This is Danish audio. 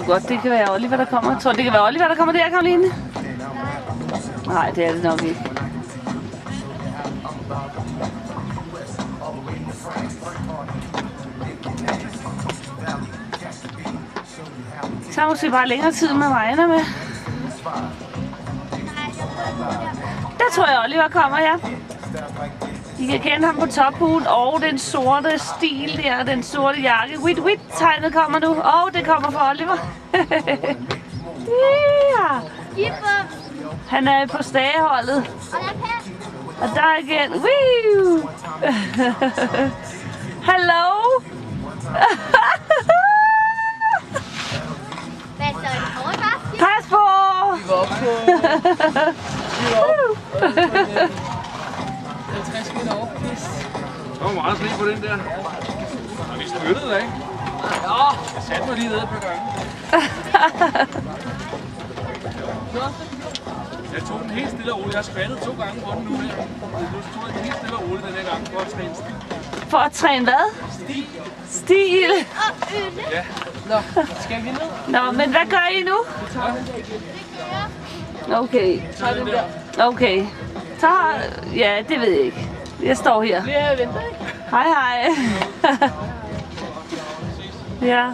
Godt, det kan være Oliver, der kommer. Jeg tror, det kan være Oliver, der kommer der, Karoline? Nej, det er det nok ikke. Det tager måske bare længere tid med Vejner med. Der tror jeg, Oliver kommer, ja. I kan kende ham på tophuen og den sorte stil der, den sorte jakke. Wit-wit-tegnet kommer nu. Og det kommer fra Oliver. Yeah. Han er på stageholdet. Og der er igen. Woo! Hallo! Pas på! Vi var oppe på... 50 meter over. Der var meget sne på den der. Og vi styrtede da, ikke? Ja. Jeg satte mig lige ned et par gange. Jeg tog den helt stille og roligt. Jeg har skvattet 2 gange på den nu her. Nu tog jeg den helt stille og roligt den her gang for at træne stil. For at træne hvad? Stil. Stil? Ja. Nå, skal vi ned? Nå, men hvad gør I nu? Okay. Tag den der. Okay. Så ja, det ved jeg ikke. Jeg står her. Bliver jeg venter, ikke? Hej hej. Ja.